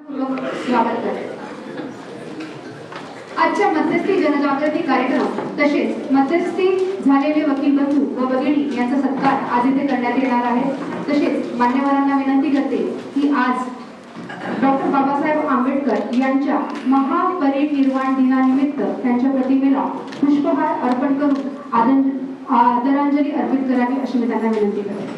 स्वागत करते। आजच्या मध्यस्थी जनजागृती कार्यक्रम तसेच मध्यस्थी झालेले वकील बंधू व भगिनी यांचा सत्कार आज इथे करण्यात येणार आहे। तसेच मान्यवरांना विनंती करते की आज डॉक्टर बाबासाहेब आंबेडकर यांच्या महापरिनिर्वाण दिनानिमित्त त्यांच्या प्रतिमेला पुष्पहार अर्पण करून आदरांजली अर्पित करावी अशी मी त्यांना विनंती करते।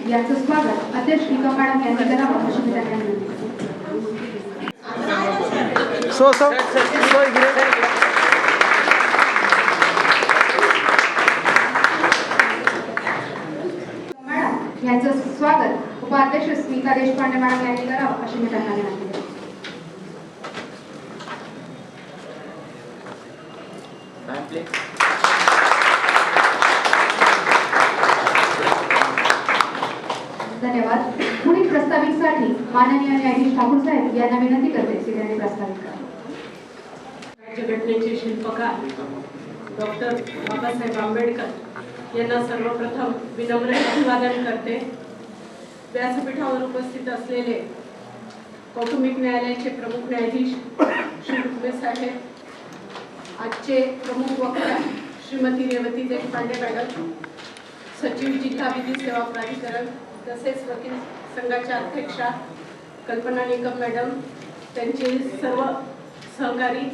यांचं स्वागत अध्यक्ष टीका मॅडम यांनी करावं अशी मी त्यांना विनंती करते। मॅडम यांचं स्वागत उपाध्यक्ष स्मिता देशपांडे मॅडम यांनी करावं अशी मी त्यांना विनंती करते। धन्यवाद। पुढील प्रस्ताविकेसाठी माननीय न्यायाधीश ठाकूर साहेब यांना विनंती करते की त्यांनी प्रस्तावित करावे। राज्यघटनेचे शिल्पकार डॉक्टर बाबासाहेब आंबेडकर यांना सर्वप्रथम विनम्र अभिवादन करते। व्यासपीठावर उपस्थित असलेले कौटुंबिक न्यायालयाचे प्रमुख न्यायाधीश श्री रुक्मे साहेब, आजचे प्रमुख वक्ता श्रीमती रेवती देशपांडे मॅडम, सचिव जिल्हा विधी सेवा प्राधिकरण तसेच वकील संघाच्या अध्यक्षा कल्पना निकम मॅडम, त्यांचे सर्व सहकारी,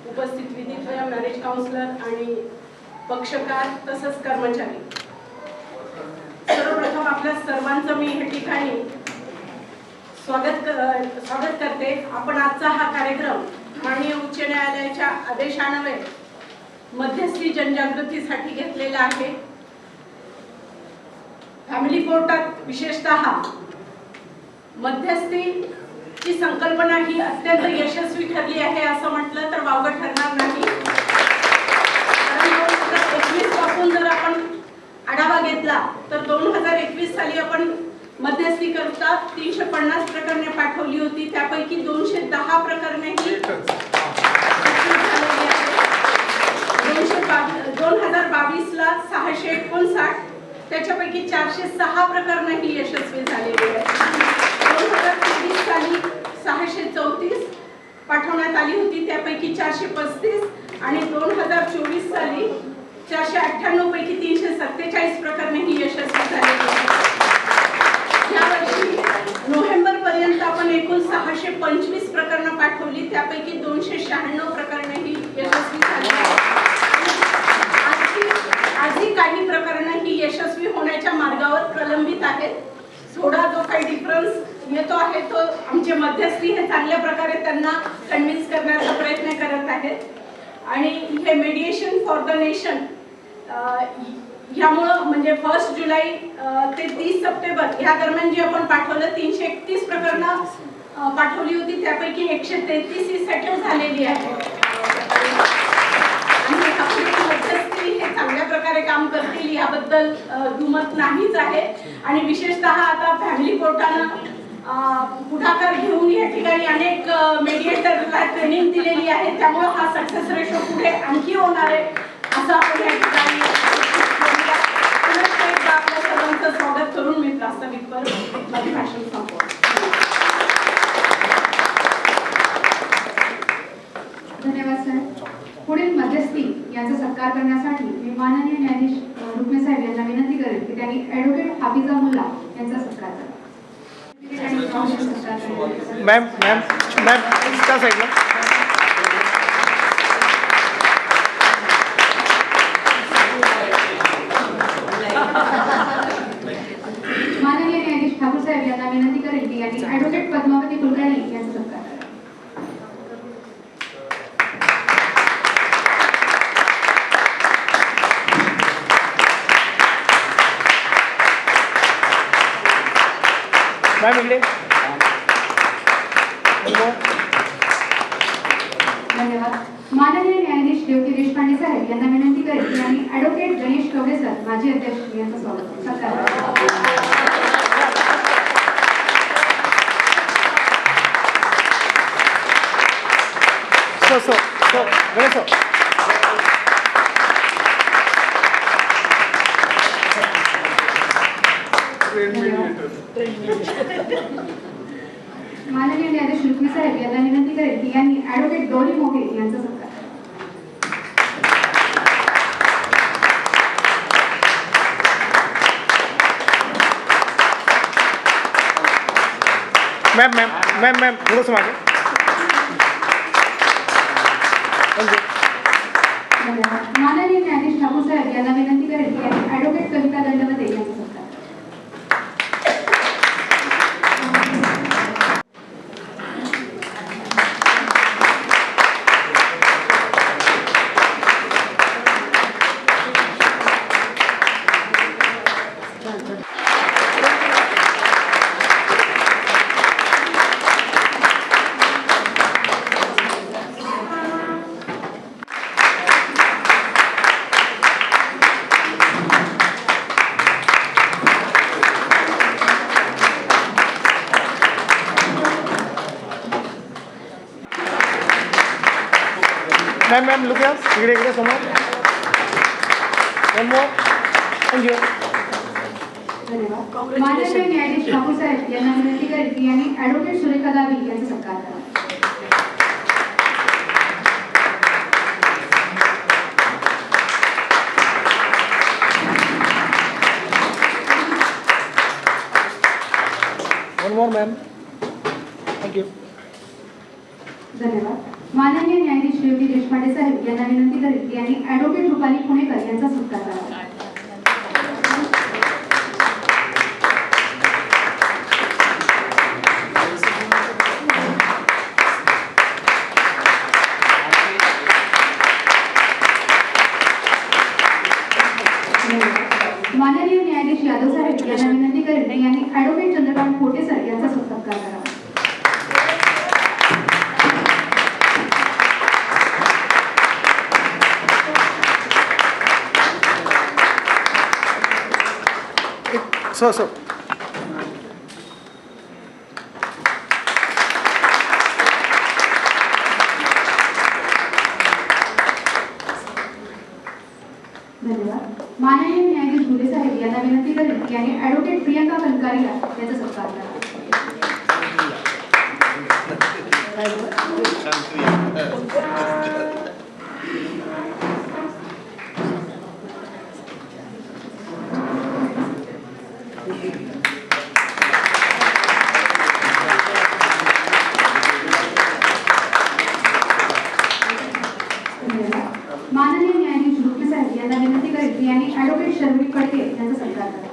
उपस्थित विधिज्ञ, मॅरेज काउन्सिलर आणि पक्षकार तसंच कर्मचारी, सर्वप्रथम आपल्या सर्वांचं मी या ठिकाणी स्वागत करते। आपण आजचा हा कार्यक्रम माननीय उच्च न्यायालयाच्या आदेशान्वये मध्यस्थी जनजागृतीसाठी घेतलेला आहे। फॅमिली कोर्टात विशेषतः मध्यस्थीची संकल्पना ही अत्यंत यशस्वी ठरली आहे असं म्हटलं तर वावगं ठरणार नाही। कारण 2021 पासून जर आपण आढावा घेतला तर 2021 साली आपण मध्यस्थी करता 350 प्रकरणे पाठवली होती, त्यापैकी 210 प्रकरणे ही 2022 ला 659, त्याच्यापैकी 406 प्रकरणे ही यशस्वी झालेली आहेत। 2023 साली 634 पाठवण्यात आली होती, त्यापैकी 435 आणि 2024 साली 498 पैकी 347 प्रकरणे ही यशस्वी झालेली आहेत। यावर्षी नोव्हेंबर पर्यंत आपण एकूण 625 प्रकरणे पाठवली, त्यापैकी 296 प्रकरणे ही यशस्वी झाली आहेत। आजही काही प्रकरणे ही यशस्वी होण्याच्या मार्गावर प्रलंबित आहेत। थोडा जो काही डिफरन्स येतो आहे तो आमचे मध्यस्थी हे चांगल्या प्रकारे त्यांना कन्व्हिन्स करण्याचा प्रयत्न करत आहेत आणि हे मेडिएशन फॉर द नेशन यामुळे म्हणजे 1 जुलै ते 30 सप्टेंबर या दरम्यान जे आपण पाठवलं 331 प्रकरणं पाठवली होती, त्यापैकी 133 ही सेटल झालेली आहे आणि आपली मध्यस्थी हे चांगल्या प्रकारे काम करतील याबद्दल दुमत नाहीच आहे। आणि विशेषतः आता फॅमिली कोर्टानं पुढाकार घेऊन या ठिकाणी अनेक मेडिएटरला ट्रेनिंग दिलेली आहे, त्यामुळे हा सक्सेस रेशो पुढे आणखी होणार आहे असं आपण या ठिकाणी आपल्या सर्वांचं स्वागत करून मी प्रास्ताविकवर माझे भाषण संपवते। धन्यवाद सर। पुढील मध्यस्थी यांचा सत्कार करण्यासाठी मी माननीय न्यायाधीश रुक्मे साहेब यांना विनंती करेन की त्यांनी ॲडव्होकेट हाफिजा मुल्ला यांचा सत्कार करावा। मॅम मॅम मॅम त्या साईडला माननीय न्यायाधीश ठाकूर साहेब यांना विनंती करेन की यांनी ॲडव्होकेट पद्मावती कुलकर्णी यांचा सत्कार करावा। मॅम इकडे. धन्यवाद. माननीय न्यायाधीश देवती देशपांडे साहेब यांना विनंती करेल की यांनी ॲडव्होकेट गणेश कवडे सर माजी अध्यक्ष यांचं सत्कार. So Ganesh sir. माननीय न्यायाधीश रुक्मी साहेब यांना विनंती करेल की यांनी ॲडव्होकेट डॉली मोघे यांचा सत्कार. मॅम थोडंसं मागे. धन्यवाद. माननीय न्यायाधीश ठाकूर साहेब यांना विनंती करेल की यांनी ॲडव्होकेट कविता दंडवते यांचा सत्कार. मॅम लुक या इकडे समोर. थँक्यू. धन्यवाद. माननीय न्यायाधीश ठाकूर साहेब यांना विनंती करेल की यांनी ॲडव्होकेट सुरेखा दावी यांचा सत्कार करा. One more ma'am. थँक्यू. धन्यवाद. माननीय न्यायाधीश देवती देशपांडे साहेब यांना विनंती करेल की यांनी ॲडव्होकेट रुपाली पुणेकर यांचा सत्कार करावा. माननीय न्यायाधीश यादव साहेब यांना विनंती करेल की यांनी ॲडव्होकेट चंद्रकांत खोटे सर यांचा सत्कार करावा. सो धन्यवाद. माननीय न्यायाधीश गुले साहेब यांना विनंती करेल की यांनी ॲडव्होकेट प्रियंका कनकारिया यांचा सत्कार करावा. माननीय न्यायाधीश रुक्मी साहेब यांना विनंती करेल की यांनी ॲडव्होकेट शर्मिक फडके यांचा सत्कार करावा.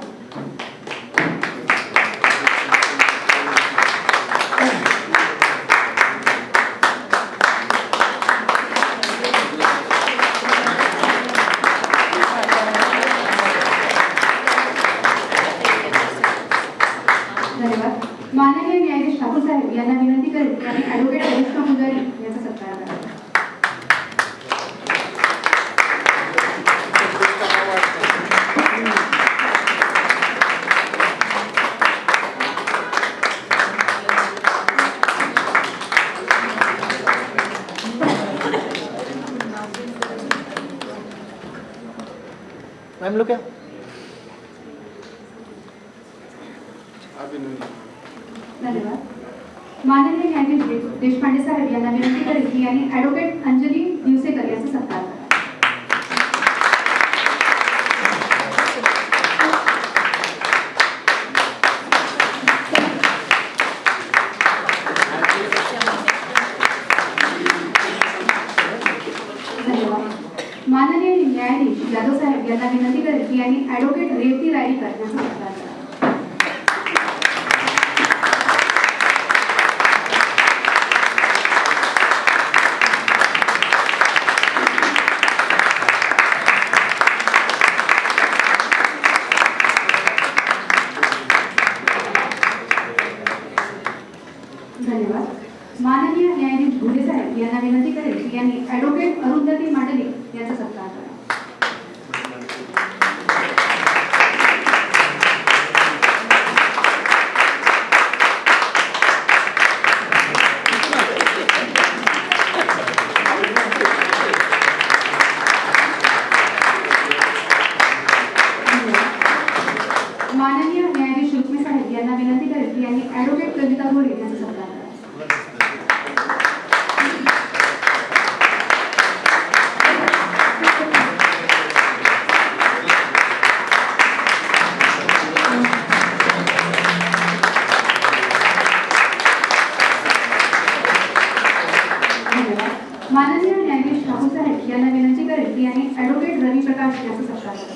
धन्यवाद. माननीय न्यायाधीश ठाकूर साहेब यांना विनंती करेल की यांनी ॲडव्होकेट हरीश पुजारी यांचा सत्कार करावा. मॅम लुक या. धन्यवाद. माननीय न्यायाधीश देशपांडे साहेब यांना विनंती करेल की यांनी ॲडव्होकेट अंजली दिवसेकर यांचा सत्कार करावा. धन्यवाद. माननीय न्यायाधीश यादव साहेब यांना विनंती करेल की यांनी ॲडव्होकेट रेवती रायकर यांचा सत्कार करावा. धन्यवाद. माननीय न्यायाधीश घुले साहेब यांना विनंती करेल की यांनी ॲडव्होकेट अरुंधती मांडलिक यांचा सत्कार करा. माननीय न्यायाधीश रुक्मी साहेब यांना विनंती करेल की यांनी ॲडव्होकेट कविता घोडे यांचा सत्कार करा. धन्यवाद. माननीय न्यायाधीश ठाकूर साहेब यांना विनंती करेल की यांनी ॲडव्होकेट रवी प्रकाश यांचा सत्कार करा.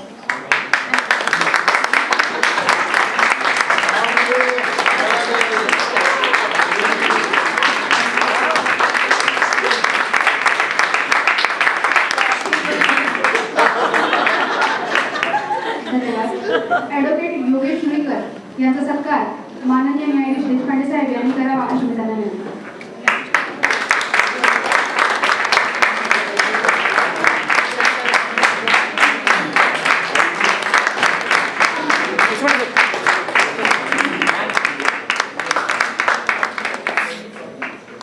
धन्यवाद. ॲडव्होकेट योगेश सुरेकर यांचा सत्कार माननीय न्यायाधीश देशपांडे साहेब यांनी करावा अशी मी त्यांना विनंती.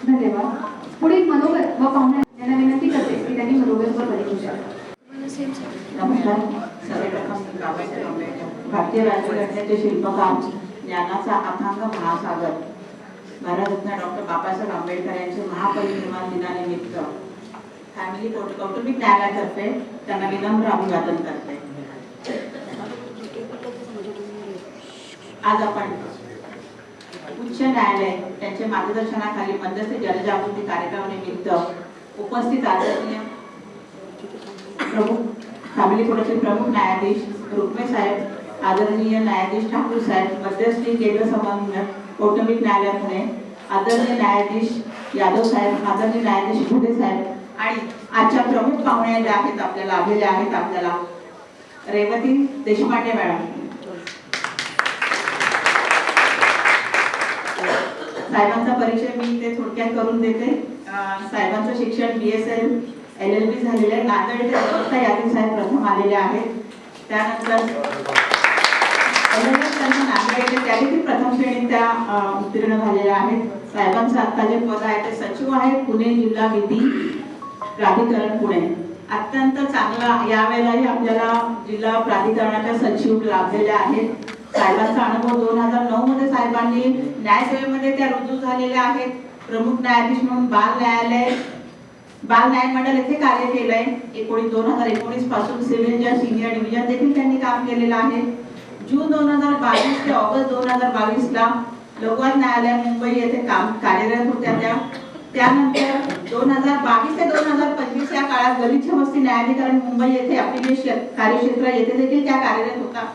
धन्यवाद. पुढील मनोगत व पाहुण्या यांना विनंती करते की त्यांनी मनोगत व परिचय. नमस्कार. सर्वप्रथम भारतीय राज्यघटनेचे शिल्पकार ज्ञानाचा अथांग महासागर भारतरत्न डॉक्टर बाबासाहेब आंबेडकर यांचे महापरिनिर्वाण दिनानिमित्त फॅमिली कोर्ट कौटुंबिक न्यायालयातर्फे त्यांना विनम्र अभिवादन करते. आज आपण उच्च न्यायालय त्यांच्या मार्गदर्शनाखाली मध्यस्थी जनजागृती कार्यक्रमानिमित्त उपस्थित आदरणीय प्रमुख फॅमिली कोर्टाचे प्रमुख न्यायाधीश रुक्मे साहेब, आदरणीय न्यायाधीश ठाकूर साहेब, मध्यस्थी केंद्र समन्वयक कौटुंबिक न्यायालय पुणे, आदरणीय न्यायाधीश यादव साहेब, आदरणीय न्यायाधीश घुले साहेब आणि आजच्या प्रमुख पाहुण्या ज्या आहेत आपल्याला लाभलेल्या आहेत आपल्याला रेवती देशपांडे मॅडम. साहेबांचा परिचय मी ते थोडक्यात करून देते. साहेबांचं शिक्षण BSL LLB झालेलं आहे. नांदेड ते व्यवस्था यादीत साहेब प्रथम आलेले आहेत. त्यानंतर LLB त्यांचं नांदेड येथे त्यादेखील प्रथम श्रेणीत त्या उत्तीर्ण झालेल्या आहेत. साहेबांचं आता जे पद आहे ते सचिव आहे पुणे जिल्हा विधी प्राधिकरण पुणे. अत्यंत चांगला यावेळेलाही आपल्याला जिल्हा प्राधिकरणाच्या सचिव लाभलेल्या आहेत. साहेबांचा अनुभव 2009 मध्ये साहेबांनी न्यायसेवेमध्ये त्या रुजू झालेल्या आहेत. प्रमुख न्यायाधीश म्हणून बाल न्याय मंडळ येथे कार्य केलंय. 2019 पासून सिव्हिल जज सिनियर डिव्हिजन देखील त्यांनी काम केलेलं आहे. जून 2022 ते ऑगस्ट 2022 ला लोकपाल न्यायालय मुंबई येथे कार्यरत होत्या. त्यानंतर 2022 ते 2025 या काळात गलिच्छ वस्ती न्यायाधिकरण मुंबई येथे आपले कार्यक्षेत्र येथे देखील त्या कार्यरत होता.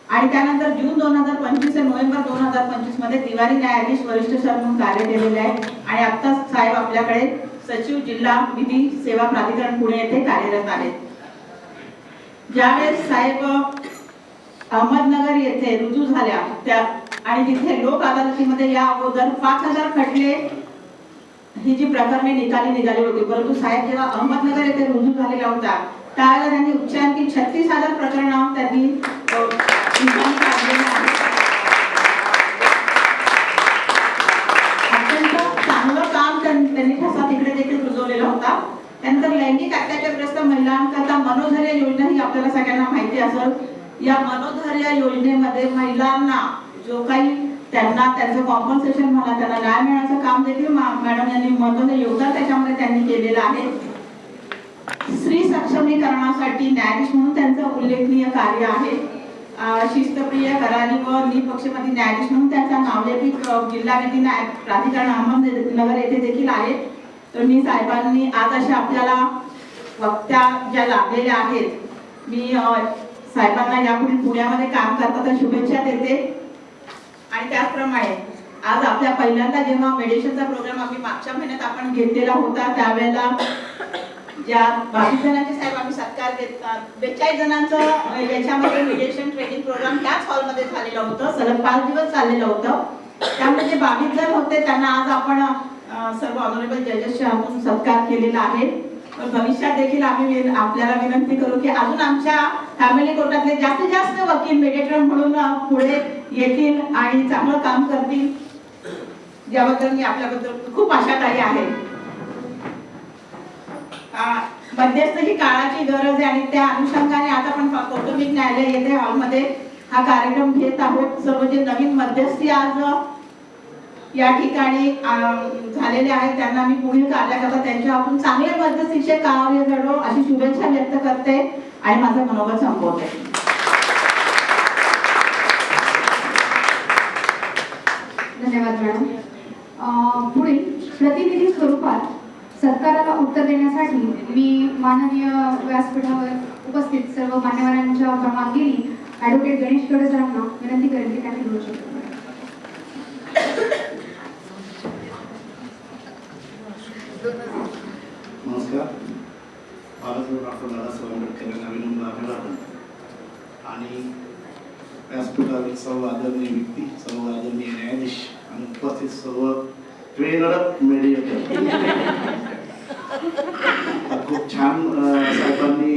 आणि त्यानंतर जून 2025 ते नोव्हेंबर 2025 मध्ये दिवाणी न्यायाधीश वरिष्ठ सर म्हणून कार्य केलेले आहे. आणि आता साहेब आपल्याकडे सचिव जिल्हा विधी सेवा प्राधिकरण पुणे येथे कार्यरत आहेत. ज्यावेळेस साहेब अहमदनगर येथे रुजू झाल्या त्या आणि तिथे लोक अदालतीमध्ये या अगोदर 5000 खटले ही जी प्रकरणे निघाली होती. परंतु साहेब जेव्हा अहमदनगर येथे रुजू झालेला होता त्यावेळेला त्यांनी उच्चांकी 36,000 प्रकरणावर त्यांनी अत्यंत चांगलं काम त्यांनी ठसा तिकडे देखील रुजवलेला होता. त्यानंतर लैंगिक अत्याचारग्रस्त महिलांकरता मनोधैर्य योजना ही आपल्याला सगळ्यांना माहिती असेल. या मनोधैर्य योजनेमध्ये महिलांना जो काही त्यांना त्यांचं कॉम्पन्सेशन म्हणा त्यांना न्याय मिळण्याचं काम देखील मॅडम यांनी महत्त्वाचं योगदान त्याच्यामध्ये त्यांनी केलेलं आहे. स्त्री सक्षमीकरणासाठी न्यायाधीश म्हणून त्यांचं उल्लेखनीय कार्य आहे. शिस्तप्रिय करारी व निपक्षपाती न्यायाधीश म्हणून त्यांचा नावलौकिक जिल्हा विधी न्याय प्राधिकरण अहमदनगर येथे देखील आहे. तर मी साहेबांनी आज अशा आपल्याला वक्त्या ज्या लाभलेल्या आहेत मी साहेबांना यापुढे पुण्यामध्ये काम करताना शुभेच्छा देते. आणि त्याचप्रमाणे आज आपल्या पहिल्यांदा जेव्हा मेडिटेशनचा प्रोग्राम आम्ही मागच्या महिन्यात आपण घेतलेला होता त्यावेळेला ज्या 22 जणांचे साहेब आम्ही सत्कार देतात 42 जणांचं याच्यामध्ये मेडिटेशन ट्रेनिंग प्रोग्राम त्याच हॉलमध्ये झालेलं होतं. सलग 5 दिवस चाललेलं होतं. त्यामुळे जे 22 जण होते त्यांना आज आपण सर्व ऑनरेबल जजेसच्या हातून सत्कार केलेला आहे. तर भविष्यात देखील आम्ही आपल्याला विनंती करू की अजून आमच्या फॅमिली कोर्टातले जास्तीत जास्त वकील मेडिएटर म्हणून पुढे येतील आणि चांगलं काम करतील, ज्याबद्दल मी आपल्याबद्दल खूप आशादायी आहे. मध्यस्थ ही काळाची गरज आहे आणि त्या अनुषंगाने आता आपण कौटुंबिक न्यायालय येथे हॉलमध्ये हा कार्यक्रम घेत आहोत. सर्व जे नवीन मध्यस्थी आज या ठिकाणी झालेले आहेत त्यांना मी पुढील कार्याकरता त्यांच्या हातून चांगले मध्यस्थीचे कार्य घडो अशी शुभेच्छा व्यक्त करते आणि माझं मनोगत संपवते. धन्यवाद मॅडम. पुढे प्रतिनिधी स्वरूपात सत्काराला उत्तर देण्यासाठी मी माननीय व्यासपीठावर उपस्थित सर्व मान्यवरांच्या परवानगीने ॲडव्होकेट गणेश खडे सरांना विनंती करेन की त्यांनी बोलू शकतात. नमस्कार. बाबासाहेब डॉक्टर बाबासाहेब आंबेडकर यांना विनम्र अभिवादन आणि व्यासपीठावरील सर्व आदरणीय व्यक्ती, सर्व आदरणीय न्यायाधीश आणि उपस्थित सर्व ट्रेनर मेडिएटर. खूप छान साहेबांनी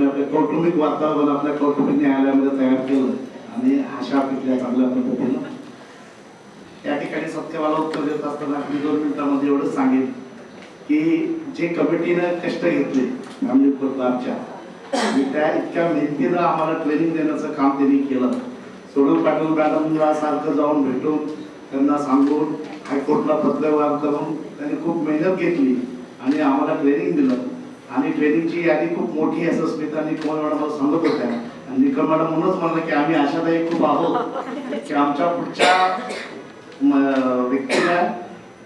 आपल्या कौटुंबिक वातावरण आपल्या कौटुंबिक न्यायालयामध्ये तयार केलं आणि आशा पिकल्या चांगल्या पद्धतीनं. या ठिकाणी सत्यावाला उत्तर देत असताना मी 2 मिनिटांमध्ये एवढंच सांगेन की जे कमिटीनं कष्ट घेतले फॅमिली कोर्ट बारच्या आणि त्या इतक्या मेहनतीनं आम्हाला ट्रेनिंग देण्याचं काम त्यांनी केलं. सोडल पाटील मॅडमला सारखं जाऊन भेटून त्यांना सांगून हायकोर्टला पत्रव्यवहार करून त्यांनी खूप मेहनत घेतली आणि आम्हाला ट्रेनिंग दिलं आणि ट्रेनिंगची यादी खूप मोठी असं स्मितांनी कोण मॅडम सांगत होत्या आणि निकम मॅडम म्हणूनच म्हणलं की आम्ही आशादायी खूप आहोत की आमच्या पुढच्या व्यक्तीला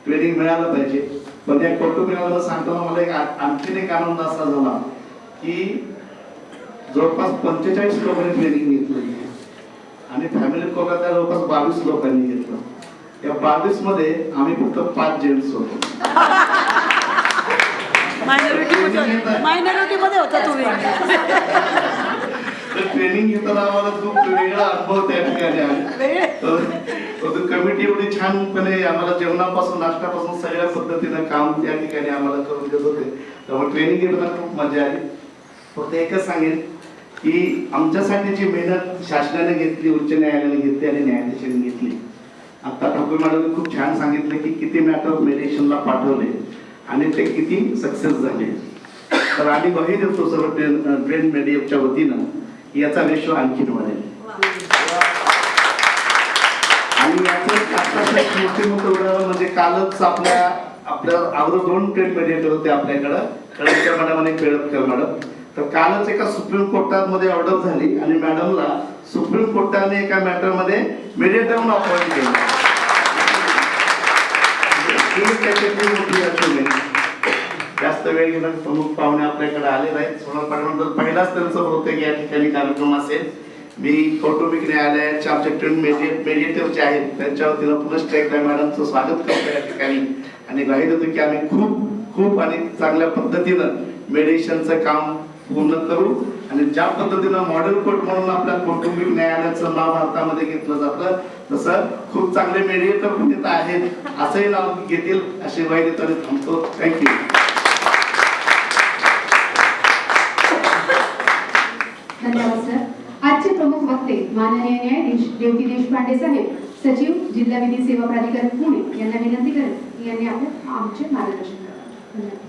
ट्रेनिंग मिळालं पाहिजे. पण या कौटुंबिकाला सांगताना मला एक आणखीन एक आनंद असा झाला की जवळपास 45 लोकांनी ट्रेनिंग घेतली आणि फॅमिली कोर्टातल्या जवळपास 22 लोकांनी घेतलं. या 22 मध्ये आम्ही फक्त 5 जेंट्स होतो. मायनॉरिटी मध्ये होता तुम्ही. ट्रेनिंग घेताना आम्हाला खूप वेगळा अनुभव त्या ठिकाणी आला. कमिटी एवढी छानपणे आम्हाला जेवणापासून नाश्त्यापासून सगळ्या पद्धतीनं काम त्या ठिकाणी आम्हाला करून देत होते. त्यामुळे ट्रेनिंग घेताना खूप मजा आली. फक्त एकच सांगेन की आमच्यासाठी जी मेहनत शासनाने घेतली, उच्च न्यायालयाने घेतली आणि न्यायाधीशांनी घेतली. आता ठाकूर मॅडमने खूप छान सांगितलं की किती मॅटर मेडिएशनला पाठवले आणि ते किती सक्सेस झाले. तर आम्ही ग्वाही देतो सर्व ट्रेन मेडिएफच्या वतीनं याचा रेशो आणखीन वाढेल. आणि याचं मोठं उदाहरण म्हणजे कालच आपल्या अगोदर 2 ट्रेन मेडिएटर होते आपल्याकडं, कळमकर मॅडम आणि केळकर मॅडम. तर कालच एका सुप्रीम कोर्टामध्ये ऑर्डर झाली आणि मॅडमला सुप्रीम कोर्टाने एका मॅटरमध्ये मेडिएटर म्हणून अपॉइंट केलं. जास्त वेळ घेणं प्रमुख पाहुणे आपल्याकडे आले नाहीत. सोनल पाटील पहिलाच त्यांचं बहुतेक या ठिकाणी कार्यक्रम असेल. मी कौटुंबिक न्यायालयाच्या आमचे ट्रेन मेडिएटर जे आहेत त्यांच्या वतीनं पुनश्च एकदा मॅडमचं स्वागत करतो या ठिकाणी आणि ग्वाही देतो की आम्ही खूप आणि चांगल्या पद्धतीनं मेडिएशनचं काम पूर्ण करू आणि ज्या पद्धतीनं मॉडेल कोर्ट म्हणून आपल्या कौटुंबिक न्यायालयाचं नाव भारतामध्ये घेतलं जातं तसं खूप चांगले मेडिएटर पण तिथं आहेत असंही नाव घेतील अशी ग्वाही देतो आणि थांबतो. थँक्यू. धन्यवाद सर. आजचे प्रमुख वक्ते माननीय न्यायाधीश देवती देशपांडे साहेब, सचिव जिल्हा विधी सेवा प्राधिकरण पुणे यांना विनंती करेन की यांनी आमचे मार्गदर्शन करावे. धन्यवाद.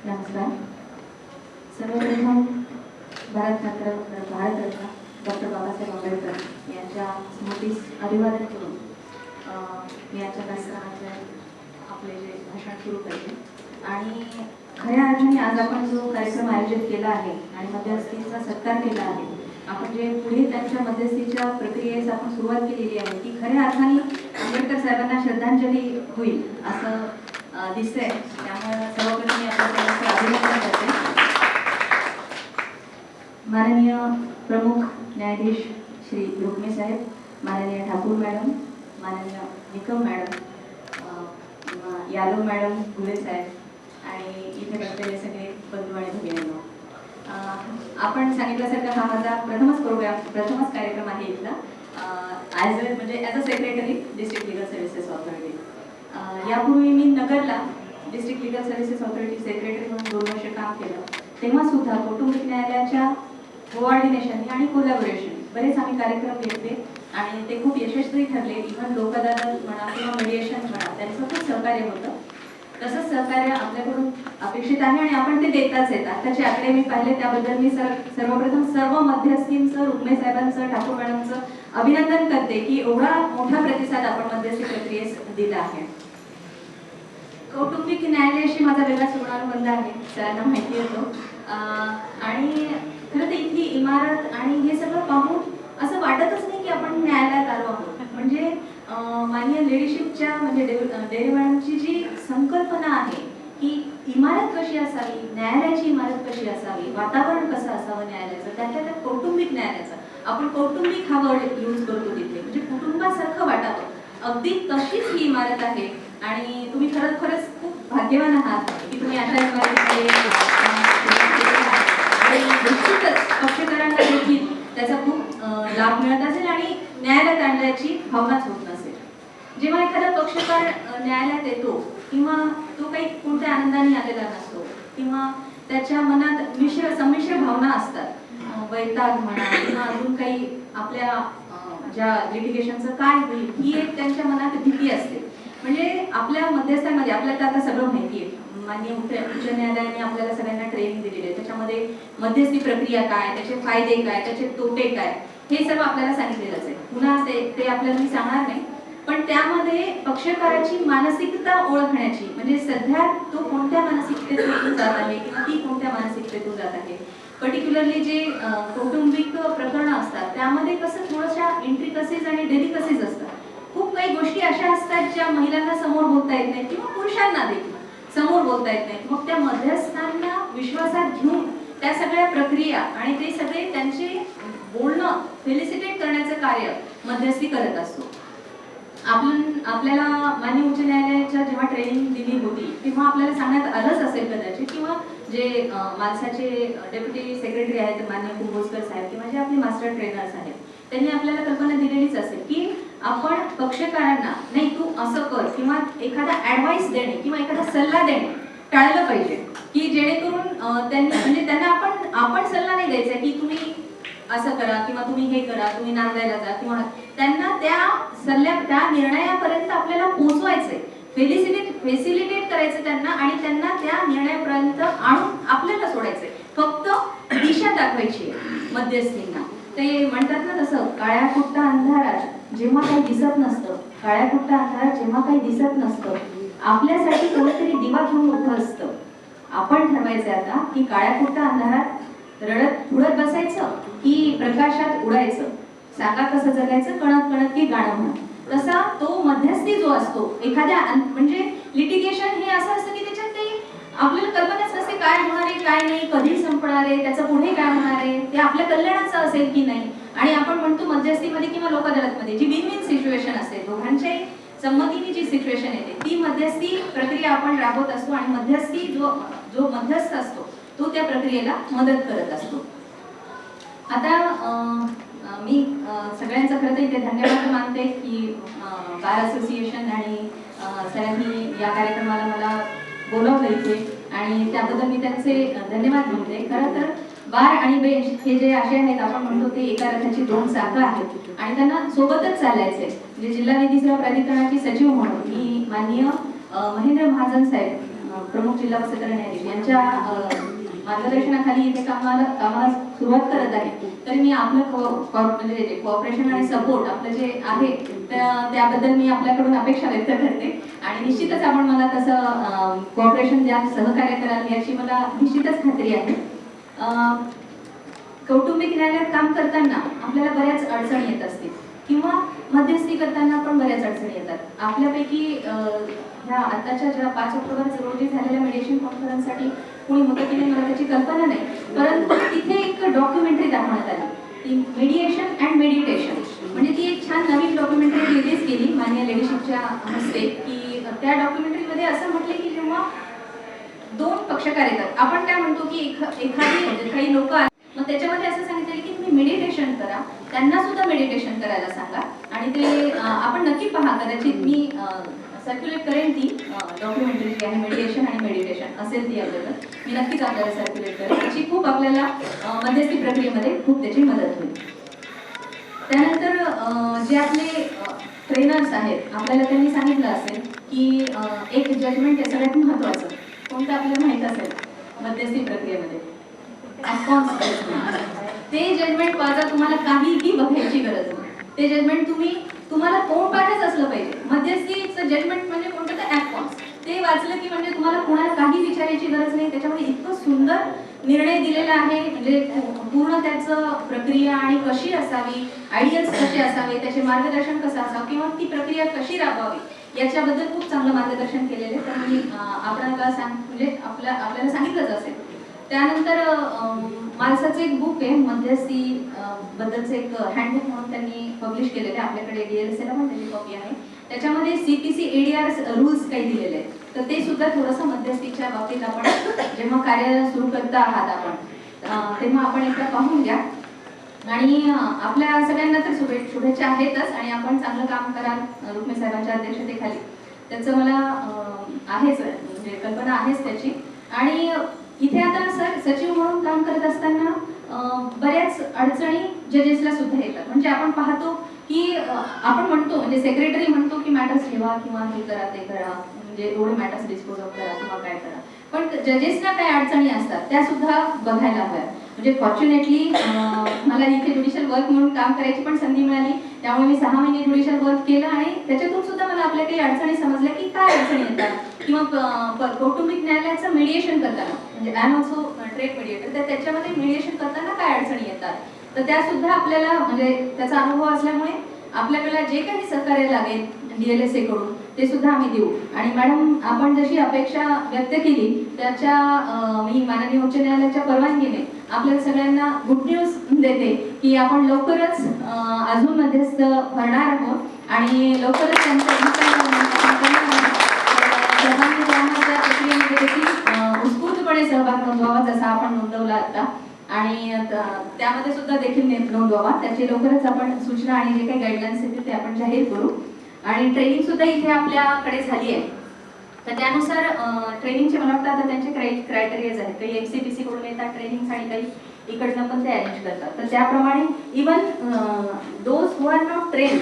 नमस्कार. सर्वप्रथम भारतरत्न डॉक्टर बाबासाहेब आंबेडकर यांच्या स्मृतीस अभिवादन करून मी आजच्या कार्यक्रमाचे आपले जे भाषण सुरू केले आणि खऱ्या अर्थाने आज आपण जो कार्यक्रम आयोजित केला आहे आणि मध्यस्थीचा सत्कार केला आहे, आपण जे पुढे त्यांच्या मध्यस्थीच्या प्रक्रियेस आपण सुरुवात केलेली आहे ती खऱ्या अर्थाने आंबेडकर साहेबांना श्रद्धांजली होईल असं दिसतंय. त्यामुळे सर्वप्रथम मी आपल्याला अभिनंदन करते. माननीय प्रमुख न्यायाधीश श्री रुक्मे साहेब, माननीय ठाकूर मॅडम, माननीय निकम मॅडम, यादव मॅडम, गुले साहेब आणि इथे बसलेले सगळे बंधू आणि भगिनींनो, आपण सांगितल्यासारखं हा माझा प्रथमच कार्यक्रम आहे इथला as a secretary district legal services authority. यापूर्वी मी नगरला district legal services authority secretary म्हणून 2 वर्ष काम केलं. तेव्हा सुद्धा कौटुंबिक न्यायालयाच्या कोऑर्डिनेशन आणि कोलॅबोरेशन बरेच आम्ही कार्यक्रम घेतले आणि ते खूप यशस्वी ठरले. इव्हन लोक अदालत म्हणा किंवा मेडिएशन म्हणा त्यांचं खूप सहकार्य होतं. तसंच सहकार्य आपल्याकडून अपेक्षित आहे आणि आपण ते देताच आहेत. आताचे आकडे मी पाहिले त्याबद्दल मी सर्वप्रथम सर्व मध्यस्थींचं, रुक्मे साहेबांचं, ठाकूर मॅडमचं अभिनंदन करते की एवढा मोठा प्रतिसाद आपण मध्यस्थी प्रक्रियेस दिला आहे. कौटुंबिक न्यायालयाशी माझा वेगळाच ऋणानुबंध आहे, सगळ्यांना माहिती होतं. आणि खरं तर इथली इमारत आणि हे सगळं पाहून असं वाटतच नाही की आपण न्यायालयात आलो आहोत. म्हणजे माननीय लेडीशिपच्या म्हणजे डेरे मॅडमची जी संकल्पना आहे की इमारत कशी असावी, न्यायालयाची इमारत कशी असावी, वातावरण कसं असावं न्यायालयाचं, त्यात कौटुंबिक न्यायालयाचं आपण कौटुंबिक हा वर्ड यूज करतो तिथे, म्हणजे कुटुंबासारखं वाटावं. अगदी तशीच ही इमारत आहे आणि तुम्ही खरंच खूप भाग्यवान आहात की तुम्ही अशा इमारतीमध्ये निश्चितच पक्षकारांना देखील त्याचा खूप लाभ मिळत असेल आणि न्यायालयात आणण्याची भावनाच होत नसेल. जेव्हा एखादा पक्षकार न्यायालयात येतो किंवा तो काही कोणत्या आनंदाने आलेला नसतो किंवा त्याच्या मनात संमिश्र भावना असतात, वैताग म्हणा किंवा अजून काही आपल्या ज्या लिटिगेशनचं काय होईल ही एक त्यांच्या मनात भीती असते. म्हणजे आपल्या मध्यस्थांमध्ये आपल्याला आता सगळं माहिती आहे. माननीय उच्च न्यायालयाने आपल्याला सगळ्यांना ट्रेनिंग दिलेली आहे. त्याच्यामध्ये मध्यस्थी प्रक्रिया काय, त्याचे फायदे काय, त्याचे तोटे काय, हे सर्व आपल्याला सांगितलेलंच आहे. पुन्हा ते आपल्याला मी सांगणार नाही. पण त्यामध्ये पक्षकाराची मानसिकता ओळखण्याची, म्हणजे सध्या तो कोणत्या मानसिकतेतून जात आहे किंवा ती कोणत्या मानसिकतेतून जात आहे. पर्टिक्युलरली जे कौटुंबिक प्रकरणं असतात त्यामध्ये कसं थोड्याशा इंट्रिकसीज आणि डेलिकसीज असतात. खूप काही गोष्टी अशा असतात ज्या महिलांना समोर बोलता येत नाहीत किंवा पुरुषांना देखील समोर बोलता येत नाहीत. मग त्या मध्यस्थांना विश्वासात घेऊन त्या सगळ्या प्रक्रिया आणि ते सगळे त्यांचे बोलणं फेलिसिटेट करण्याचं कार्य मध्यस्थी करत असतो. आपल्याला माननीय उच्च न्यायालयाच्या जेव्हा ट्रेनिंग दिली होती तेव्हा आपल्याला सांगण्यात आलंच असेल कदाचित, किंवा जे मालसाचे डेप्युटी सेक्रेटरी आहेत माननीय कुंभोजकर साहेब किंवा जे आपले मास्टर ट्रेनर्स आहेत त्यांनी आपल्याला कल्पना दिलेलीच असेल की आपण पक्षकारांना नाही तू असं कर किंवा एखादा ऍडवाइस देणे किंवा एखादा सल्ला देणे टाळलं पाहिजे, की जेणेकरून त्यांनी म्हणजे त्यांना आपण सल्ला नाही द्यायचा की तुम्ही असं करा किंवा तुम्ही हे करा, तुम्ही नांदायला जा, किंवा त्यांना त्या निर्णयापर्यंत आपल्याला पोहोचवायचंय, फेसिलिटेट करायचं त्यांना आणि त्यांना त्या निर्णयापर्यंत आणून आपल्याला सोडायचंय. फक्त दिशा दाखवायची मध्यस्थींना. ते म्हणतात ना तसं, काळ्या कुट्टा अंधारात जेव्हा काही दिसत नसतं, काळ्या कुट्टा अंधारात जेव्हा काही दिसत नसतं आपल्यासाठी कोणीतरी दिवा घेऊन उभं असतं. आपण ठरवायचं आता की काळ्या कुट्टा अंधारात रडत बसायचं की प्रकाशात उडायचं, सांगा कसं जगायचं, कणत की गाणं म्हणत. तसा तो मध्यस्थी जो असतो एखाद्या म्हणजे लिटिगेशन हे असं असतं की त्याच्यात काही आपल्याला कल्पनाच नसते काय होणार आहे काय नाही, कधी संपणार आहे, त्याचं पुढे काय होणार आहे, ते आपल्या कल्याणाचं असेल की नाही. आणि आपण म्हणतो मध्यस्थीमध्ये किंवा लोक अदालतमध्ये जी विन विन सिच्युएशन असते, दोघांच्याही संमतीने जी सिच्युएशन येते ती मध्यस्थी प्रक्रिया आपण राबवत असतो आणि मध्यस्थी जो मध्यस्थ असतो तो त्या प्रक्रियेला मदत करत असतो. आता मी सगळ्यांचं खरं तर इथे धन्यवाद मानते की बार असोसिएशन आणि सरांनी या कार्यक्रमाला मला बोलवलं इथे आणि त्याबद्दल मी त्यांचे धन्यवाद म्हणते. खरं तर बार आणि बेंच हे जे असे आहेत आपण म्हणतो ते एका रथाची 2 चाकं आहेत आणि त्यांना सोबतच चालायचे. म्हणजे जिल्हा विधी सेवा प्राधिकरणाची सचिव म्हणून मी माननीय महेंद्र महाजन साहेब प्रमुख जिल्हा व सत्र न्यायाधीश यांच्या मार्गदर्शनाखाली इथे कामाला सुरुवात करत आहे. तरी मी आपलं म्हणजे कोऑपरेशन आणि सपोर्ट आपलं जे आहे त्याबद्दल मी आपल्याकडून अपेक्षा व्यक्त करते आणि निश्चितच आपण मला तसं कोऑपरेशन द्या, सहकार्य कराल याची मला निश्चितच खात्री आहे. कौटुंबिक न्यायालयात काम करताना आपल्याला बऱ्याच अडचणी येत असतील किंवा मध्यस्थी करताना पण बऱ्याच अडचणी येतात. आपल्यापैकी ह्या आताच्या ज्या 5 ऑक्टोबर रोजी झालेल्या मेडिएशन कॉन्फरन्ससाठी कोणी होतं की नाही मला त्याची कल्पना नाही, परंतु तिथे एक डॉक्युमेंटरी दाखवण्यात आली, ती मेडिएशन अँड मेडिटेशन. म्हणजे ती एक छान नवीन डॉक्युमेंटरी रिलीज केली माननीय लेडीशिपच्या हस्ते, की त्या डॉक्युमेंटरीमध्ये असं म्हटलं की जेव्हा 2 पक्षकार येतात. आपण काय म्हणतो की काही लोक मग त्याच्यामध्ये असं सांगितलं की तुम्ही मेडिटेशन करा, त्यांना सुद्धा मेडिटेशन करायला सांगा आणि ते आपण नक्की पहा. कदाचित मी सर्क्युलेट करेन ती डॉक्युमेंटरी जी आहे मेडिटेशन आणि मेडिटेशन असेल ती अवेलेबल, मी नक्कीच आपल्याला सर्क्युलेट करेन. त्याची खूप आपल्याला मध्यस्थी प्रक्रियेमध्ये खूप त्याची मदत होईल. त्यानंतर जे आपले ट्रेनर्स आहेत आपल्याला त्यांनी सांगितलं असेल की एक जजमेंट आहे सगळ्यात महत्त्वाचं, कोणतं आपल्याला माहीत असेल मध्यस्थी प्रक्रियेमध्ये ॲडव्हान्स जजमेंट. ते जजमेंट वाचा, तुम्हाला काहीही बघायची गरज नाही. ते जजमेंट तुम्हाला तोंडपाठच असलं पाहिजे. मध्यस्थीचं जजमेंट म्हणजे कोणतं तर ॲडव्हान्स, ते वाचलं की म्हणजे तुम्हाला कोणाला काही विचारायची गरज नाही. त्याच्यामध्ये इतकं सुंदर निर्णय दिलेला आहे, म्हणजे पूर्ण त्याचं प्रक्रिया आणि कशी असावी, आयडियल्स कसे असावे, त्याचे मार्गदर्शन कसं असावं किंवा ती प्रक्रिया कशी राबवावी याच्याबद्दल खूप चांगलं मार्गदर्शन केलेलं आहे. तर मी आपल्याला म्हणजे आपल्याला सांगितलंच असेल. त्यानंतर माणसाचं एक बुक आहे मध्यस्थी बद्दलचं एक हँडबुक म्हणून त्यांनी पब्लिश केलेलं आहे. आपल्याकडे DLSA पण त्याची कॉपी आहे. त्याच्यामध्ये CPC ADR रूल्स काही दिलेले आहेत. तर ते सुद्धा थोडंसं मध्यस्थीच्या बाबतीत आपण जेव्हा कार्य सुरू करता आहात आपण तेव्हा आपण एकदा पाहून घ्या. आणि आपल्या सगळ्यांना तर शुभेच्छा आहेतच आणि आपण चांगलं काम कराल रुक्मिणी साहेबांच्या अध्यक्षतेखाली, त्याचं मला आहेच म्हणजे कल्पना आहेच त्याची. आणि इथे आता सचिव म्हणून काम करत असताना बऱ्याच अडचणी जजेसला सुद्धा येतात. म्हणजे आपण पाहतो की आपण म्हणतो म्हणजे सेक्रेटरी म्हणतो की मॅटर्स ठेवा किंवा हे करा ते करा, म्हणजे एवढे मॅटर्स डिस्पोज ऑफ करा किंवा काय करा, पण जजेसना काय अडचणी असतात त्या सुद्धा बघायला हव्या. म्हणजे फॉर्च्युनेटली मला इथे ज्युडिशियल वर्क म्हणून काम करायची पण संधी मिळाली, त्यामुळे मी 6 महिने ज्युडिशियल वर्क केलं आणि त्याच्यातून सुद्धा मला आपल्या काही अडचणी समजल्या की काय अडचणी येतात. किंवा कौटुंबिक न्यायालयाचं मेडिएशन करताना म्हणजे I am also trade mediator, तर त्याच्यामध्ये मेडिएशन करताना काय अडचणी येतात तर त्या सुद्धा आपल्याला म्हणजे त्याचा अनुभव असल्यामुळे आपल्याला जे काही सहकार्य लागेल DLSA कडून ते सुद्धा आम्ही देऊ. आणि मॅडम आपण जशी अपेक्षा व्यक्त केली त्याच्या मी माननीय उच्च न्यायालयाच्या परवानगीने आपल्या सगळ्यांना गुड न्यूज देते की आपण लवकरच अजून मध्यस्थ भरणार आहोत आणि लवकरच सर्वांनी त्या प्रक्रियेमध्ये देखील उत्स्फूर्तपणे सहभाग नोंदवावा जसा आपण नोंदवला आता आणि त्यामध्ये सुद्धा देखील नोंदवावा. त्याची लवकरच आपण सूचना आणि जे काही गाईडलाईन्स येतील ते आपण जाहीर करू. आणि ट्रेनिंग सुद्धा इथे आपल्याकडे झाली आहे, तर त्यानुसार ट्रेनिंगचे मला वाटतं आता त्यांचे क्रायटेरियाज आहेत. काही MCPC कडून येतात ट्रेनिंग आणि काही इकडनं पण ते अरेंज करतात. तर त्याप्रमाणे even those who are not train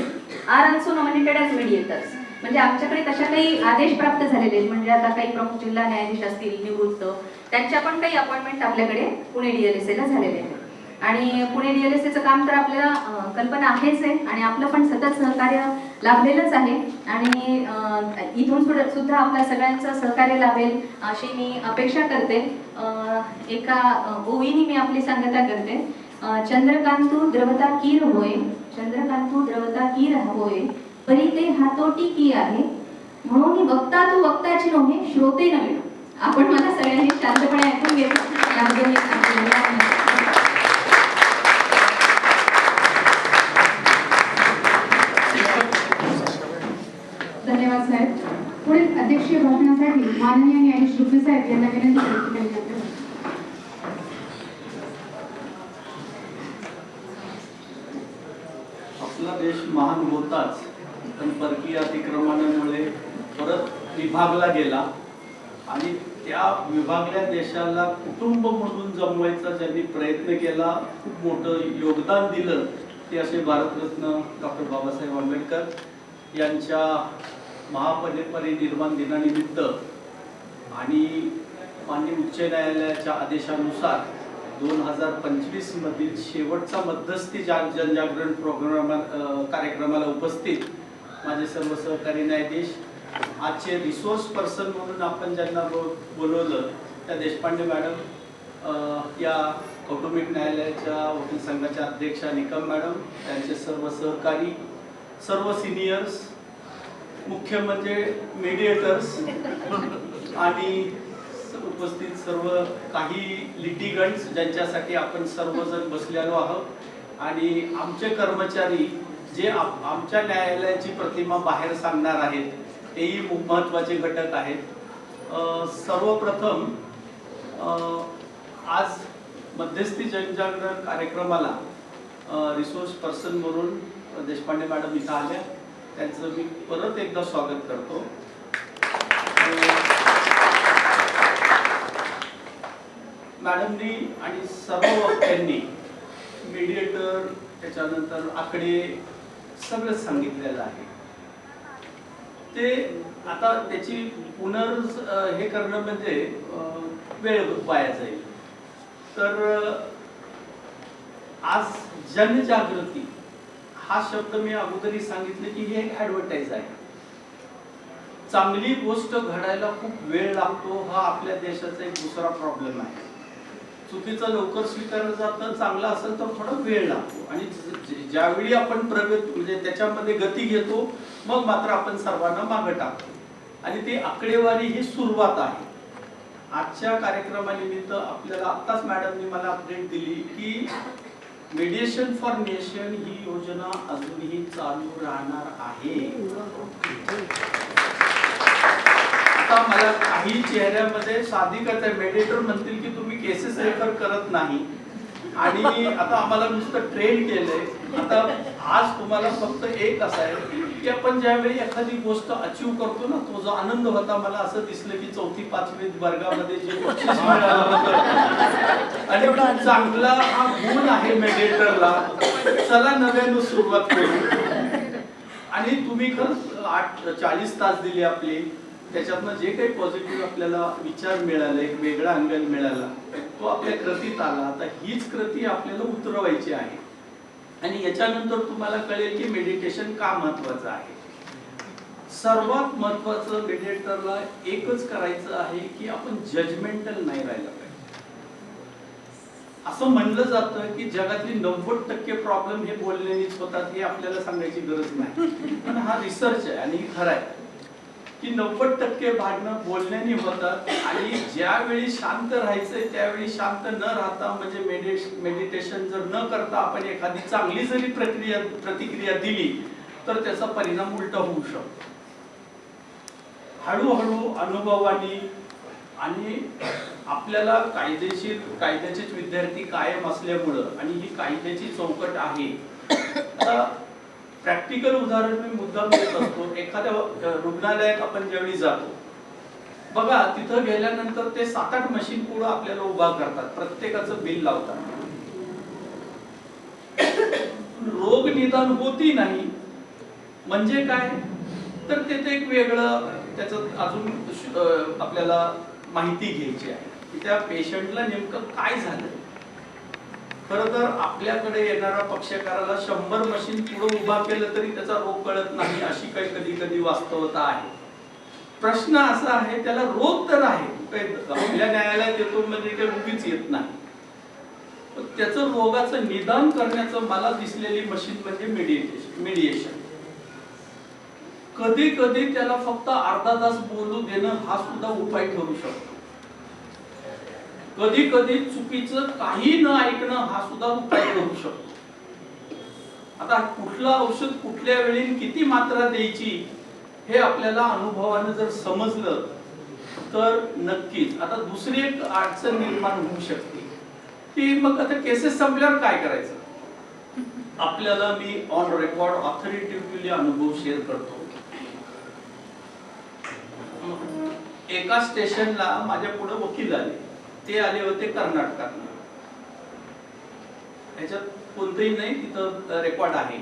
are also nominated as mediators. म्हणजे आमच्याकडे तशा काही आदेश प्राप्त झालेले आहेत, म्हणजे आता काही प्रमुख जिल्हा न्यायाधीश असतील निवृत्त, त्यांच्या पण काही अपॉइंटमेंट आपल्याकडे पुणे DLSA ला झालेले आहेत. आणि पुणे DLSAचं काम तर आपल्याला कल्पना आहेच आहे आणि आपलं पण सतत सहकार्य लाभलेलंच आहे आणि इथून सुद्धा आपल्या सगळ्यांचं सहकार्य लाभेल अशी मी अपेक्षा करते. एका ओवीनी मी आपली सांगता करते. चंद्रकांतू द्रवता कीर होय, चंद्रकांतू द्रवता कीर होय, परी ते हातोटी की आहे, म्हणून वक्ता तू वक्ताची नव्हे श्रोते नव्हे. आपण मला सगळ्यांनी शांतपणे ऐकून घेतलं. धन्यवाद साहेब. पुढील अध्यक्षीय भाषणासाठी माननीय न्यायाधीश रुक्मिणी साहेब यांना विनंती करते. आपला देश महान होताच पण परकीय अतिक्रमणामुळे परत विभागला गेला आणि त्या विभागल्या देशाला कुटुंब म्हणून जमवायचा ज्यांनी प्रयत्न केला, खूप मोठं योगदान दिलं, ते असे भारतरत्न डॉक्टर बाबासाहेब आंबेडकर यांच्या महापरिनिर्वाण दिनानिमित्त आणि माननीय उच्च न्यायालयाच्या आदेशानुसार 2025 मधील शेवटचा मध्यस्थी जनजागरण कार्यक्रमाला उपस्थित माझे सर्व सहकारी न्यायाधीश, आजचे रिसोर्स पर्सन म्हणून आपण ज्यांना बोलवलं त्या देशपांडे मॅडम, या कौटुंबिक न्यायालयाच्या वकील संघाच्या अध्यक्षा निकम मॅडम, त्यांचे सर्व सहकारी, सर्व सिनियर्स, मुख्य म्हणजे मीडिएटर्स आणि उपस्थित सर्व काही लिटिगंट्स ज्यांच्यासाठी आपण सर्वजण बसलेलो आहोत आणि आमचे कर्मचारी जे आमच्या न्यायालयाची प्रतिमा बाहेर सांगणार आहेत तेही महत्त्वाचे घटक आहेत. सर्वप्रथम आज मध्यस्थी जनजागरण कार्यक्रमाला रिसोर्स पर्सन म्हणून देशपांडे मॅडम इथं आल्या, त्यांचं मी परत एकदा स्वागत करतो. मॅडमनी आणि सर्व वक्त्यांनी मीडिएटर, त्याच्यानंतर आकडे सगळं सांगितलेलं आहे. ते आता त्याची हे करणं म्हणजे वेळ वाया जाईल. तर आज जनजागृती हा शब्द मी अगोदरही सांगितले की हे एक ऍडव्हर्टाइज आहे. चांगली गोष्ट घडायला खूप वेळ लागतो, हा आपल्या देशाचा एक दुसरा प्रॉब्लेम आहे. चुकीचं लवकर स्वीकारलं जातं, चांगलं असेल तर थोडा वेळ लागतो. आणि ज्यावेळी आपण म्हणजे त्याच्यामध्ये गती घेतो, मग मात्र आपण सर्वांना मागे टाकतो. आणि ती आकडेवारी ही सुरुवात आहे. आजच्या कार्यक्रमानिमित्त आपल्याला आत्ताच मॅडमनी मला अपडेट दिली की मेडिएशन फॉर नेशन ही योजना अजूनही चालू राहणार आहे. आता मला काही चेहऱ्यामध्ये साधिकच आहे, मेडिएटर म्हणतील की तुम्ही केसेस रेफर करत नाही आणि आता आम्हाला नुसतं ट्रेन केलंय. आता आज तुम्हाला फक्त एक असं आहे की आपण ज्यावेळी एखादी गोष्ट अचीव करतो ना, तो जो आनंद होता, मला असं दिसलं की 4वी-5वी वर्गामध्ये जे बक्षीस मिळालं होतं आणि खूप चांगला हा गुण आहे मेडिएटरला. चला नव्यानं सुरुवात करू. आणि तुम्ही खरंच 40 तास दिले आपले, त्याच्यातनं जे काही पॉझिटिव्ह आपल्याला विचार मिळाले, एक वेगळा अँगल मिळाला, तो आपल्या कृतीत आला. आता हीच कृती आपल्याला उतरवायची आहे. आणि याच्यानंतर तुम्हाला कळेल की मेडिटेशन का महत्वाचं आहे. सर्वात महत्वाचं मेडिएटरला एकच करायचं आहे की आपण जजमेंटल नाही राहिलं पाहिजे. असं म्हणलं जातं की जगातली 90% प्रॉब्लेम हे बोलण्यानेच होतात, हे आपल्याला सांगायची गरज नाही. पण हा रिसर्च आहे आणि खरं आहे की 90% भांडणं बोलण्याने होतात. आणि ज्यावेळी शांत राहायचंय त्यावेळी शांत न राहता, म्हणजे मेडिटेशन जर न करता आपण एखादी चांगली जरी प्रतिक्रिया दिली तर त्याचा परिणाम उलटा होऊ शकतो. हळूहळू अनुभवानी आणि आपल्याला कायद्याचेच विद्यार्थी कायम असल्यामुळं आणि ही कायद्याची चौकट आहे. आता प्रॅक्टिकल उदाहरण मी मुद्दाम देत असतो. एखाद्या रुग्णालयात आपण ज्यावेळी जातो बघा, तिथं गेल्यानंतर ते 7-8 मशीन पुढे आपल्याला उभा करतात, प्रत्येकाचं बिल लावतात. रोग निदान होती नाही म्हणजे काय, तर तिथे एक वेगळं त्याचं अजून आपल्याला माहिती घ्यायची आहे की त्या पेशंटला नेमकं काय झालं. खरं तर आपल्याकडे येणारा पक्षकाराला 100 मशीन पुढे उभा केलं तरी त्याचा रोग कळत नाही, अशी काही कधी वास्तवता आहे. प्रश्न असा आहे, त्याला रोग तर आहे, आपल्या न्यायालयात येतो म्हणजे काही उगीच येत नाही. त्याचं रोगाचं निदान करण्याचं मला दिसलेली मशीन म्हणजे मेडिएशन. कधी त्याला फक्त अर्धा तास बोलू देणं हा सुद्धा उपाय ठरू शकतो. कधी चुकीचं काही न ऐकणं हा सुद्धा उपाय करू शकतो. आता कुठलं औषध कुठल्या वेळी किती मात्रा द्यायची हे आपल्याला अनुभवानं जर समजलं तर नक्कीच. आता दुसरी एक अडचण निर्माण होऊ शकते की मग आता केसेस संपल्यावर काय करायचं. आपल्याला मी ऑन रेकॉर्ड ऑथॉरिटेटिव्हली अनुभव शेअर करतो. एका स्टेशनला माझ्या पुढे वकील आले, ते आले होते कर्नाटकातून. ह्याच्यात कोणतंही नाही, तिथं रेकॉर्ड आहे.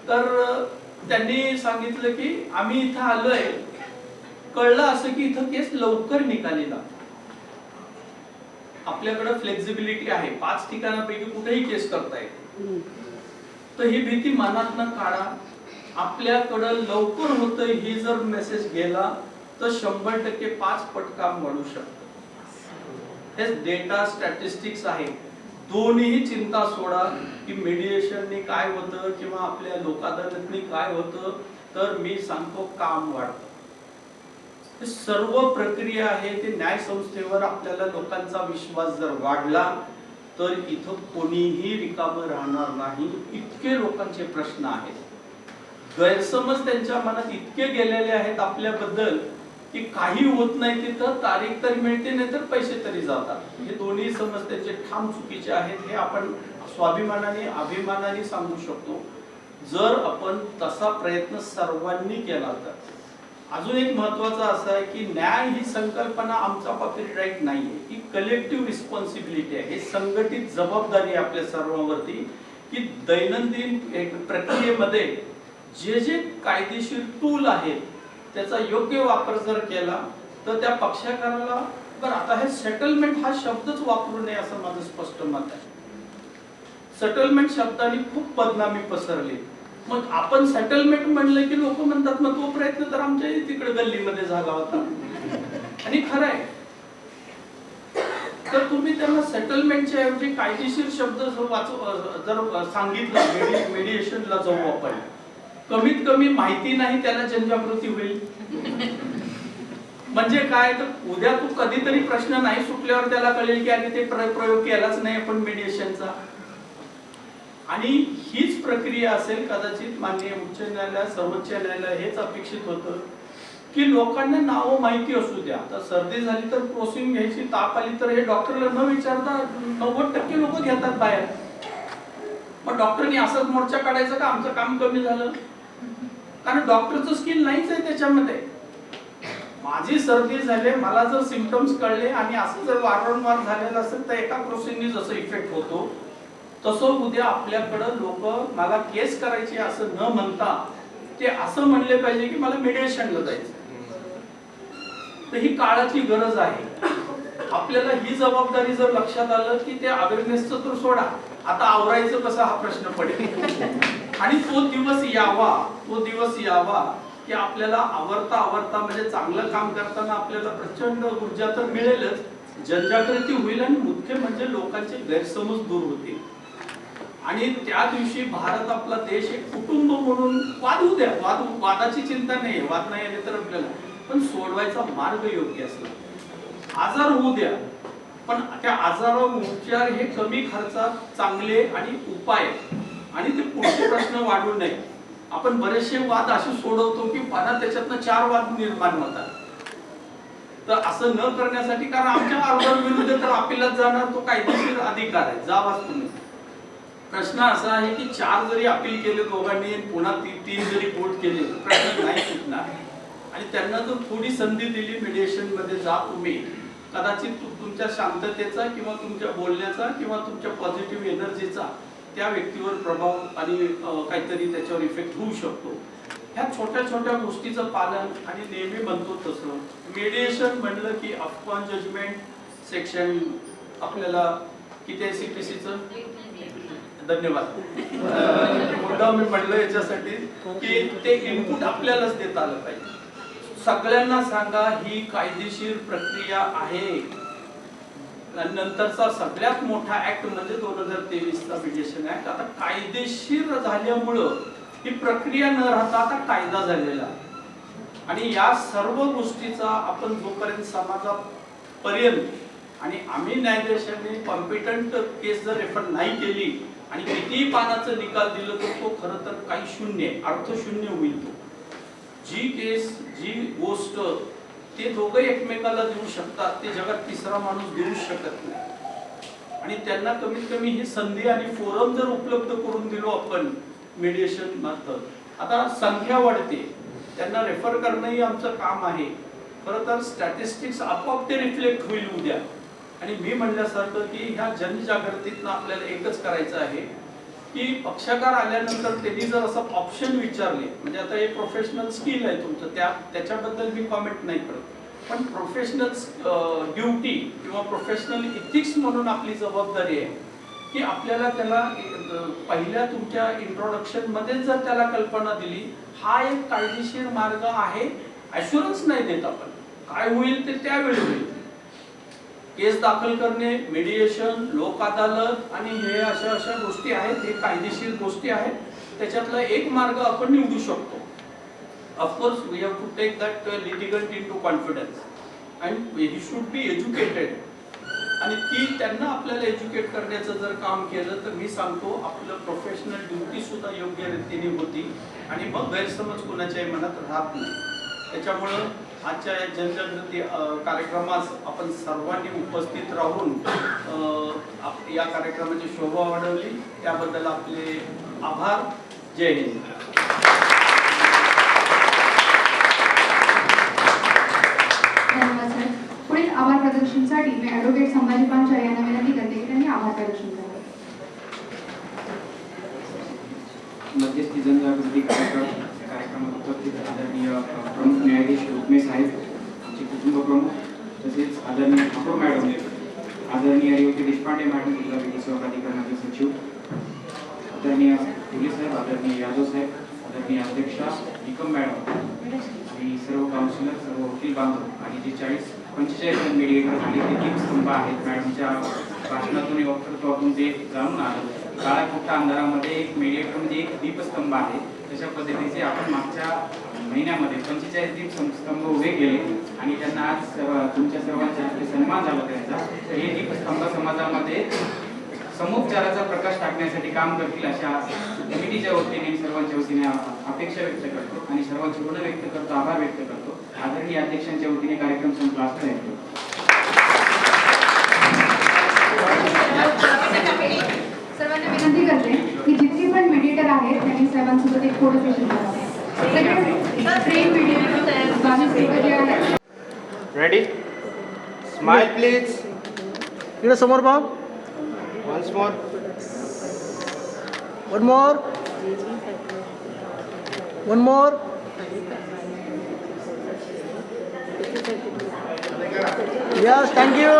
तर त्यांनी सांगितलं की आम्ही इथं आलोय, कळलं असं की इथं केस लवकर निकाली लागतो. आपल्याकडे फ्लेक्झिबिलिटी आहे, 5 ठिकाणापैकी कुठेही केस करता येते. तर ही भीती मनातनं काढा. आपल्याकडं लवकर होतं हे जर मेसेज गेला तर 100% 5 पट काम वाढू शकतं. हे डेटा स्टॅटिस्टिक्स आहे. दोन्ही चिंता सोडा की मेडिएशनने काय होतं किंवा आपल्या लोक अदालतने काय होतं, तर मी सांगतो काम वाढतं. हे सर्व प्रक्रिया आहे ते न्याय संस्थेवर आपल्याला लोकांचा विश्वास जर वाढला तर इथं कोणीही रिकामं राहणार नाही. इतके लोकांचे प्रश्न आहेत, गैरसमज त्यांच्या मनात इतके गेलेले आहेत आपल्याबद्दल की काही होत नाही तिथं तारीख तरी मिळते नाही तर पैसे तरी जातात. हे दोन्ही समस्यांचे ठाम चुकीचे आहेत हे आपण स्वाभिमानाने अभिमानाने सांगू शकतो. जर आपण तसा प्रयत्न सर्वांनी केला तर. अजून एक महत्वाचं असं आहे की न्याय ही संकल्पना आमचा कॉपीराइट नाहीये, ही कलेक्टिव्ह रिस्पॉन्सिबिलिटी आहे. हे संघटित जबाबदारी आहे आपल्या सर्वांवरती की दैनंदिन प्रक्रियेमध्ये जे जे कायदेशीर टूल आहेत त्याचा योग्य वापर जर केला तर त्या पक्षकाराला बरं. आता हे सेटलमेंट हा शब्दच वापरू नये असं माझं स्पष्ट मत आहे. सेटलमेंट शब्दाने खूप बदनामी पसरली. मग आपण सेटलमेंट म्हणलं की लोक म्हणतात मग तो प्रयत्न तर आमच्या तिकडे गल्लीमध्ये झाला होता. आणि खरं आहे तर तुम्ही त्यांना सेटलमेंटच्या ऐवजी कायदेशीर शब्द जर सांगितलं मेडिएशनला जाऊ आपण, कमीत कमी माहिती नाही त्याला जनजागृती होईल. म्हणजे काय तर उद्या तू कधीतरी प्रश्न नाही सुटल्यावर त्याला कळेल की अरे ते प्रयोग केलाच नाही आपण मेडिएशनचा. आणि हीच प्रक्रिया असेल कदाचित माननीय उच्च न्यायालय सर्वोच्च न्यायालय हेच अपेक्षित होतं की लोकांना नावं माहिती असू द्या. तर सर्दी झाली तर प्रोसिन घ्यायची, ताप आली तर हे डॉक्टरला न विचारता 90% लोक घेतात बाहेर. मग डॉक्टरनी असाच मोर्चा काढायचा का आमचं काम कमी झालं? कारण डॉक्टरचं स्किल नाहीच आहे त्याच्यामध्ये. माझी सर्दी झाली, मला जर सिम्पटम्स कळले आणि असं जर वारंवार झालेलं असेल तर एका प्रोसिननी जसं इफेक्ट होतो तसं उद्या आपल्याकडं लोक मला केस करायची असं न म्हणता ते असं म्हणले पाहिजे की मला मेडिएशनला जायचं. तर ही काळाची गरज आहे. आपल्याला ही जबाबदारी जर लक्षात आलं की ते अवेअरनेसचं तर सोडा, आता आवरायचं कसं हा प्रश्न पडेल. आणि तो दिवस यावा की आपल्याला आवरता म्हणजे चांगलं काम करताना आपल्याला प्रचंड ऊर्जा तर मिळेलच, जनजागृती होईल आणि मुख्य म्हणजे लोकांचे गैरसमज दूर होतील. आणि त्या दिवशी भारत आपला देश एक कुटुंब म्हणून वाद होऊ द्या, वादाची चिंता नाही, वाद नाही आले तर आपल्याला, पण सोडवायचा मार्ग योग्य असला. आजार होऊ द्या पण त्या आजारावर उपचार हे कमी खर्चात चांगले आणि उपाय आणि ते पुढचे प्रश्न वाढू नये. आपण बरेचसे वाद असे सोडवतो की पाना त्याच्यातनं 4 वाद निर्माण होतात. तर असं न करण्यासाठी, कारण आमच्या अर्जावर विरुद्ध तर अपीलात जाणार तो कायदेशीर अधिकार आहे, जावाच तुम्ही. प्रश्न असा आहे की 4 जरी अपील केले दोघांनी पुन्हा 3 जरी कोर्ट केले प्रश्न नाही सुटणार. आणि त्यांना जर थोडी संधी दिली मेडिएशन मध्ये जा तुम्ही, कदाचित तुमच्या शांततेचा किंवा तुमच्या बोलण्याचा किंवा तुमच्या पॉझिटिव्ह एनर्जीचा त्या व्यक्तीवर प्रभाव आणि काहीतरी त्याच्यावर इफेक्ट होऊ शकतो. ह्या छोट्या छोट्या गोष्टीचं पालन आणि नेहमी म्हणतो तसं मेडिएशन म्हणलं की अफकॉन जजमेंट सेक्शन आपल्याला किती आहे CPCचं? धन्यवाद. मुद्दा मी म्हणलं याच्यासाठी की ते इनपुट आपल्यालाच देता आलं पाहिजे. सगळ्यांना सांगा ही कायदेशीर प्रक्रिया आहे. नंतरचा सगळ्यात मोठा ऍक्ट म्हणजे 2023चा मेडिएशन ऍक्ट. आता कायदेशीर झाल्यामुळं ही प्रक्रिया न राहता आता कायदा झालेला आहे. आणि या सर्व गोष्टीचा आपण जोपर्यंत समाजापर्यंत आणि आम्ही न्यायाधीशांनी कॉम्पिटंट केस जर रेफर नाही केली आणि कितीही पानाचं निकाल दिलं तर तो खरं तर काही शून्य अर्थशून्य होईल. तो जी केस जी गोष्ट ते दोघं एकमेकाला देऊ शकतात ते जगात तिसरा माणूस देऊ शकत नाही. आणि त्यांना कमीत कमी ही संधी आणि फोरम जर उपलब्ध करून दिलो आपण मेडिएशन मार्फत, आता संख्या वाढते, त्यांना रेफर करणंही आमचं काम आहे. खरं तर स्टॅटिस्टिक्स आपोआप ते रिफ्लेक्ट होईल उद्या. आणि मी म्हणल्यासारखं की ह्या जनजागृतीतनं आपल्याला एकच करायचं आहे की पक्षकार आल्यानंतर त्यांनी जर असं ऑप्शन विचारले, म्हणजे आता हे प्रोफेशनल स्किल आहे तुमचं, त्याच्याबद्दल मी कॉमेंट नाही करत, पण प्रोफेशनल ड्युटी किंवा प्रोफेशनल इथिक्स म्हणून आपली जबाबदारी आहे की आपल्याला त्याला पहिल्या तुमच्या इंट्रोडक्शन मध्ये जर त्याला कल्पना दिली हा एक कायदेशीर मार्ग आहे, ॲश्युरन्स नाही देत आपण, काय होईल ते त्यावेळी होईल. केस दाखल करणे, मेडिएशन, लोक अदालत आणि हे अशा गोष्टी आहेत, हे कायदेशीर गोष्टी आहेत. त्याच्यातला एक मार्ग आपण निवडू शकतो. Of course we have to take that litigant in to confidence and he should be educated. आणि ती त्यांना आपल्याला एज्युकेट करण्याचं जर काम केलं तर मी सांगतो आपलं प्रोफेशनल ड्युटी सुद्धा योग्य रीतीने होती आणि मग गैरसमज कोणाच्याही मनात राहत नाही. त्याच्यामुळं आजच्या या जनजागृती कार्यक्रमास आपण सर्वांनी उपस्थित राहून या कार्यक्रमाची शोभा वाढवली त्याबद्दल आपले आभार. जय हिंद. धन्यवाद सर. पुढील आभार प्रदर्शनासाठी मी ॲडव्होकेट संभाजी पांचाळ यांना विनंती करते की त्यांनी आभार प्रदर्शन करावे. मध्यस्थी जनजागृती कार्यक्रमात उपस्थित आदरणीय प्रमुख न्यायाधीश रुक्मे साहेब, आमचे कुटुंब प्रमुख, तसेच आदरणीय ठाकूर मॅडम, आदरणीय योगी देशपांडे मॅडम, जिल्हा विधी सहकाधिकरणाचे सचिव, आदरणीय पोलीस साहेब, आदरणीय यादव साहेब, आदरणीय अध्यक्षा निकम मॅडम आणि सर्व काउन्सिलर, सर्व वकील बांधव आणि जे 45 मीडिएटर आणि ते दीपस्तंभ आहेत. मॅडमच्या भाषणातून वक्तृत्वातून ते जाणून आलं. काळ्या मोठ्या अंधारामध्ये एक मीडिएटर म्हणजे एक दीपस्तंभ आहे. तशा पद्धतीचे आपण मागच्या महिन्यामध्ये 45 दीपस्तंभ उभे केले आणि त्यांना आज तुमच्या सर्वांच्या हस्ते सन्मान झाला त्यांचा. तर हे दीपस्तंभ समाजामध्ये समोपचाराचा प्रकाश टाकण्यासाठी काम करतील अशा कमिटीच्या वतीने सर्वांच्या वतीने अपेक्षा व्यक्त करतो आणि सर्वांचे ऋण व्यक्त करतो, आभार व्यक्त करतो. आदरणीय अध्यक्षांच्या वतीने कार्यक्रम संपला असं येतो. सर्वांना विनंती करते की जितके पण मीडिएटर आहेत त्यांनी साहेबांसोबत एक फोटो सेशन करावे. ट्रेन मीडिएटर बावीस लोक जे आहेत. रेडी? Smile please. इकडे समोर बघ. Once more. One more. One more. Yes, thank you.